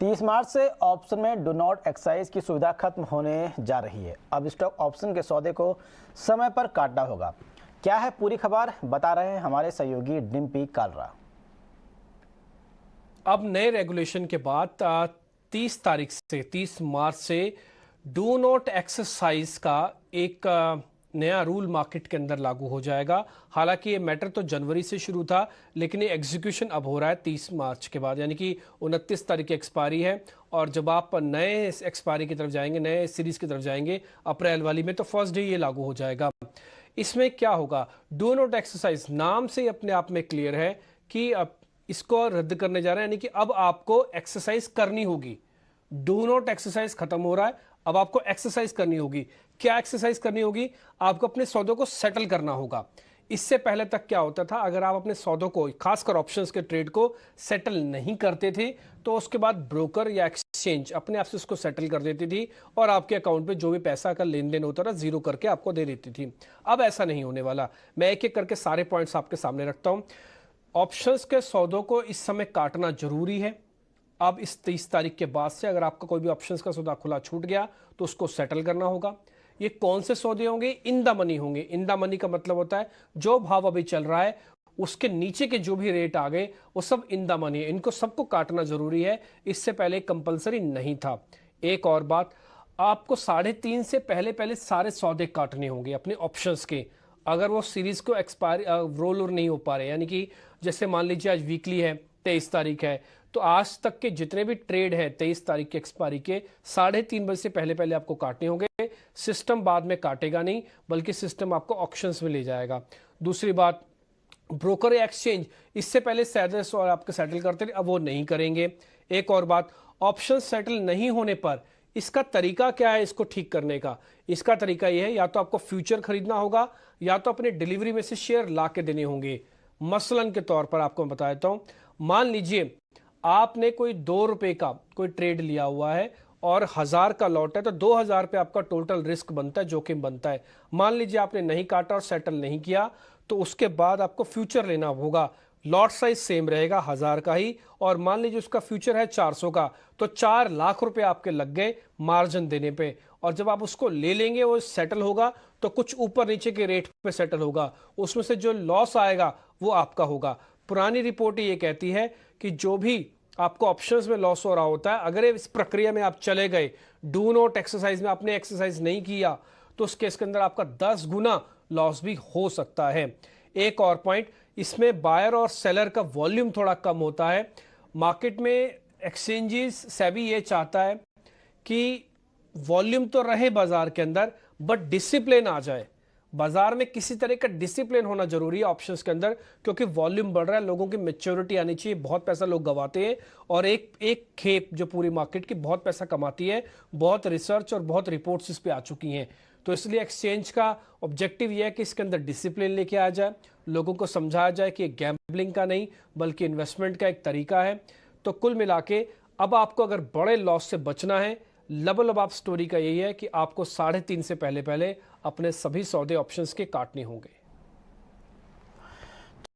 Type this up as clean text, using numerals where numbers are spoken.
30 मार्च से ऑप्शन में do not exercise की सुविधा खत्म होने जा रही है। अब स्टॉक ऑप्शन के सौदे को समय पर काटना होगा। क्या है पूरी खबर, बता रहे हैं हमारे सहयोगी डिम्पी कालरा। अब नए रेगुलेशन के बाद 30 मार्च से डू नॉट एक्सरसाइज का एक नया रूल मार्केट के अंदर लागू हो जाएगा। हालांकि ये मैटर तो जनवरी से शुरू था, लेकिन ये एग्जीक्यूशन अब हो रहा है 30 मार्च के बाद, यानी कि 29 तारीख की एक्सपायरी है। और जब आप नए एक्सपायरी की तरफ जाएंगे, नए सीरीज की तरफ जाएंगे अप्रैल वाली में, तो फर्स्ट डे ये लागू हो जाएगा। इसमें क्या होगा, डू नॉट एक्सरसाइज नाम से ही अपने आप में क्लियर है कि अब इसको रद्द करने जा रहे हैं, यानी कि अब आपको एक्सरसाइज करनी होगी। डू नॉट एक्सरसाइज खत्म हो रहा है, अब आपको एक्सरसाइज करनी होगी। क्या एक्सरसाइज करनी होगी? आपको अपने सौदों को सेटल करना होगा। इससे पहले तक क्या होता था, अगर आप अपने सौदों को, खासकर ऑप्शंस के ट्रेड को सेटल नहीं करते थे, तो उसके बाद ब्रोकर या एक्सचेंज अपने आप से उसको सेटल कर देती थी और आपके अकाउंट पे जो भी पैसा का लेन देन होता था जीरो करके आपको दे देती थी। अब ऐसा नहीं होने वाला। मैं एक एक करके सारे पॉइंट्स आपके सामने रखता हूं। ऑप्शंस के सौदों को इस समय काटना जरूरी है। अब इस 30 तारीख के बाद से अगर आपका कोई भी ऑप्शंस का सौदा खुला छूट गया तो उसको सेटल करना होगा। ये कौन से सौदे होंगे? इन द मनी होंगे। इन द मनी का मतलब होता है जो भाव अभी चल रहा है उसके नीचे के जो भी रेट आ गए वो सब इन द मनी है। इनको सबको काटना जरूरी है। इससे पहले कंपलसरी नहीं था। एक और बात, आपको 3.5 से पहले पहले सारे सौदे काटने होंगे अपने ऑप्शंस के। अगर वो सीरीज को एक्सपायर रोल ओवर नहीं हो पा रहे, यानी कि जैसे मान लीजिए आज वीकली है, 23 तारीख है, तो आज तक के जितने भी ट्रेड है 23 तारीख के एक्सपायरी के 3:30 बजे से पहले पहले आपको काटने होंगे। सिस्टम बाद में काटेगा नहीं, बल्कि सिस्टम आपको ऑप्शंस में ले जाएगा। दूसरी बात, ब्रोकर या एक्सचेंज इससे पहले सैलर्स और आपके सेटल करते थे, अब वो नहीं करेंगे। एक और बात, ऑप्शन सेटल नहीं होने पर इसका तरीका क्या है इसको ठीक करने का? इसका तरीका यह है, या तो आपको फ्यूचर खरीदना होगा या तो अपने डिलीवरी में से शेयर ला के देने होंगे। मसलन के तौर पर आपको मैं बता देता हूं, मान लीजिए आपने कोई 2 रुपए का कोई ट्रेड लिया हुआ है और 1000 का लॉट है, तो 2000 पे आपका टोटल रिस्क बनता है, जोखिम बनता है। मान लीजिए आपने नहीं काटा और सेटल नहीं किया, तो उसके बाद आपको फ्यूचर लेना होगा। लॉट साइज सेम रहेगा 1000 का ही, और मान लीजिए उसका फ्यूचर है 400 का, तो 4 लाख रुपए आपके लग गए मार्जिन देने पे। और जब आप उसको ले लेंगे वो सेटल होगा तो कुछ ऊपर नीचे के रेट पे सेटल होगा, उसमें से जो लॉस आएगा वो आपका होगा। पुरानी रिपोर्ट ये कहती है कि जो भी आपको ऑप्शंस में लॉस हो रहा होता है, अगर इस प्रक्रिया में आप चले गए, डू नॉट एक्सरसाइज में आपने एक्सरसाइज नहीं किया, तो उस केस के अंदर आपका 10 गुना लॉस भी हो सकता है। एक और पॉइंट, इसमें बायर और सेलर का वॉल्यूम थोड़ा कम होता है मार्केट में। एक्सचेंजेस सेबी ये चाहता है कि वॉल्यूम तो रहे बाजार के अंदर, बट डिसिप्लिन आ जाए। बाजार में किसी तरह का डिसिप्लिन होना जरूरी है ऑप्शंस के अंदर, क्योंकि वॉल्यूम बढ़ रहा है, लोगों की मैच्योरिटी आनी चाहिए। बहुत पैसा लोग गवाते हैं और एक एक खेप जो पूरी मार्केट की बहुत पैसा कमाती है। बहुत रिसर्च और बहुत रिपोर्ट्स इस पे आ चुकी हैं। तो इसलिए एक्सचेंज का ऑब्जेक्टिव यह है कि इसके अंदर डिसिप्लिन लेके आ जाए, लोगों को समझाया जाए कि गैम्बलिंग का नहीं बल्कि इन्वेस्टमेंट का एक तरीका है। तो कुल मिला के अब आपको अगर बड़े लॉस से बचना है, लब आप स्टोरी का यही है कि आपको 3.5 से पहले पहले अपने सभी सौदे ऑप्शंस के काटने होंगे।